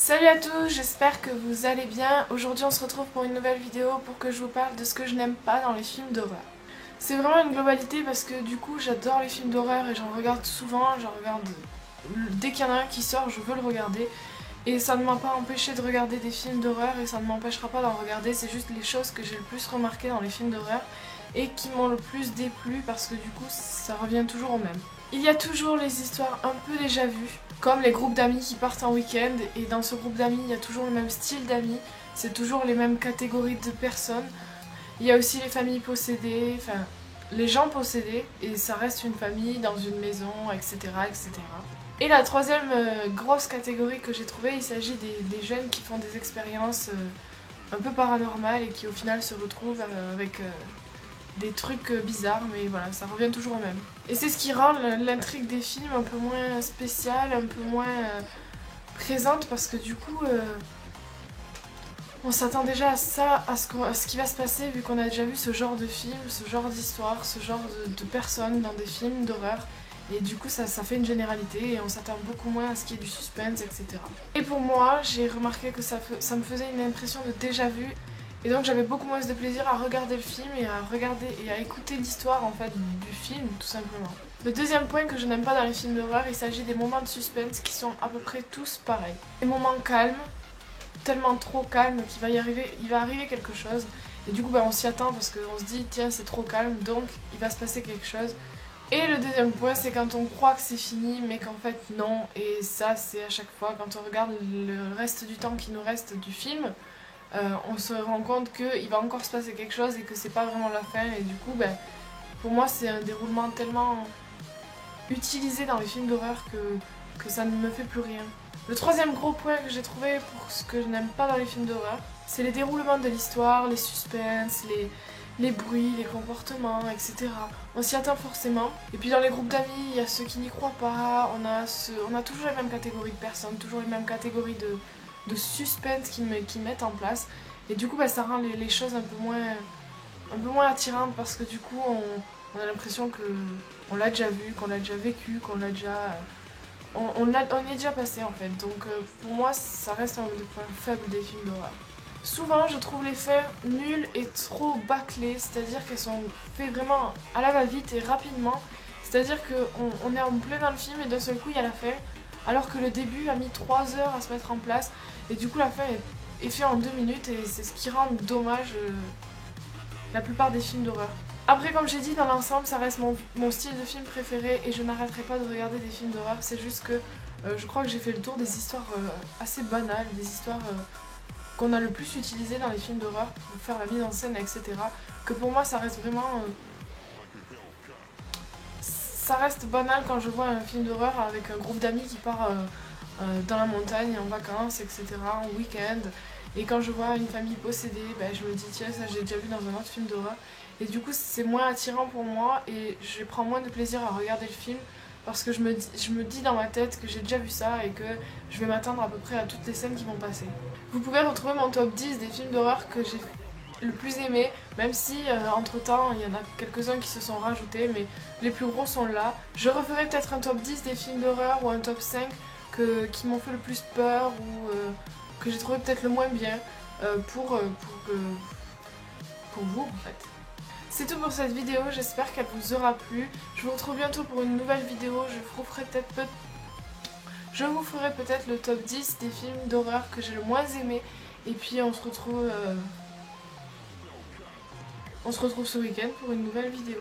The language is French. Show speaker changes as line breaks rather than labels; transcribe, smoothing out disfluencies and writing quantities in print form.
Salut à tous, j'espère que vous allez bien. Aujourd'hui on se retrouve pour une nouvelle vidéo pour que je vous parle de ce que je n'aime pas dans les films d'horreur. C'est vraiment une globalité parce que du coup j'adore les films d'horreur et j'en regarde souvent, j'en regarde dès qu'il y en a un qui sort, je veux le regarder. Et ça ne m'a pas empêché de regarder des films d'horreur et ça ne m'empêchera pas d'en regarder, c'est juste les choses que j'ai le plus remarquées dans les films d'horreur et qui m'ont le plus déplu parce que du coup ça revient toujours au même. Il y a toujours les histoires un peu déjà vues, comme les groupes d'amis qui partent en week-end et dans ce groupe d'amis il y a toujours le même style d'amis, c'est toujours les mêmes catégories de personnes. Il y a aussi les familles possédées, enfin les gens possédés et ça reste une famille dans une maison, etc. etc. Et la troisième grosse catégorie que j'ai trouvée, il s'agit des jeunes qui font des expériences un peu paranormales et qui au final se retrouvent avec des trucs bizarres, mais voilà, ça revient toujours au même. Et c'est ce qui rend l'intrigue des films un peu moins spéciale, un peu moins présente, parce que du coup, on s'attend déjà à ça, à ce qui va se passer, vu qu'on a déjà vu ce genre de film, ce genre d'histoire, ce genre de personnes dans des films d'horreur. Et du coup, ça fait une généralité et on s'attend beaucoup moins à ce qu'il y ait du suspense, etc. Et pour moi, j'ai remarqué que ça me faisait une impression de déjà vu. Et donc j'avais beaucoup moins de plaisir à regarder le film et à regarder et à écouter l'histoire en fait du film tout simplement. Le deuxième point que je n'aime pas dans les films d'horreur, il s'agit des moments de suspense qui sont à peu près tous pareils. Des moments calmes, tellement trop calmes il va arriver quelque chose et du coup on s'y attend parce qu'on se dit tiens c'est trop calme donc il va se passer quelque chose. Et le deuxième point c'est quand on croit que c'est fini mais qu'en fait non, et ça c'est à chaque fois quand on regarde le reste du temps qui nous reste du film. On se rend compte qu'il va encore se passer quelque chose et que c'est pas vraiment la fin. Et du coup, pour moi, c'est un déroulement tellement utilisé dans les films d'horreur que ça ne me fait plus rien. Le troisième gros point que j'ai trouvé pour ce que je n'aime pas dans les films d'horreur, c'est les déroulements de l'histoire, les suspens, les bruits, les comportements, etc. On s'y attend forcément. Et puis dans les groupes d'amis, il y a ceux qui n'y croient pas, on a toujours les mêmes catégories de personnes, toujours les mêmes catégories de suspense qu'ils mettent en place. Et du coup, ça rend les choses un peu moins attirantes parce que du coup, on a l'impression que on l'a déjà vu, qu'on l'a déjà vécu, qu'on l'a déjà... on y est déjà passé en fait. Donc pour moi, ça reste un des points faibles des films d'horreur. Souvent, je trouve les fins nulles et trop bâclées, c'est-à-dire qu'elles sont faites vraiment à la va-vite et rapidement. C'est-à-dire qu'on est en plein dans le film et d'un seul coup, il y a la fin, alors que le début a mis 3 heures à se mettre en place, et du coup, la fin est faite en 2 minutes, et c'est ce qui rend dommage la plupart des films d'horreur. Après, comme j'ai dit, dans l'ensemble, ça reste mon style de film préféré, et je n'arrêterai pas de regarder des films d'horreur, c'est juste que je crois que j'ai fait le tour des histoires assez banales, des histoires... qu'on a le plus utilisé dans les films d'horreur pour faire la mise en scène, etc. Que pour moi, ça reste vraiment... ça reste banal quand je vois un film d'horreur avec un groupe d'amis qui part dans la montagne, en vacances, etc., en week-end. Et quand je vois une famille possédée, je me dis tiens, ça j'ai déjà vu dans un autre film d'horreur. Et du coup, c'est moins attirant pour moi et je prends moins de plaisir à regarder le film parce que je me dis dans ma tête que j'ai déjà vu ça et que je vais m'attendre à peu près à toutes les scènes qui vont passer. Vous pouvez retrouver mon top 10 des films d'horreur que j'ai le plus aimé, même si entre temps il y en a quelques-uns qui se sont rajoutés, mais les plus gros sont là. Je referai peut-être un top 10 des films d'horreur ou un top 5 qui m'ont fait le plus peur ou que j'ai trouvé peut-être le moins bien pour vous en fait. C'est tout pour cette vidéo, j'espère qu'elle vous aura plu. Je vous retrouve bientôt pour une nouvelle vidéo, je vous ferai peut-être le top 10 des films d'horreur que j'ai le moins aimé. Et puis on se retrouve ce week-end pour une nouvelle vidéo.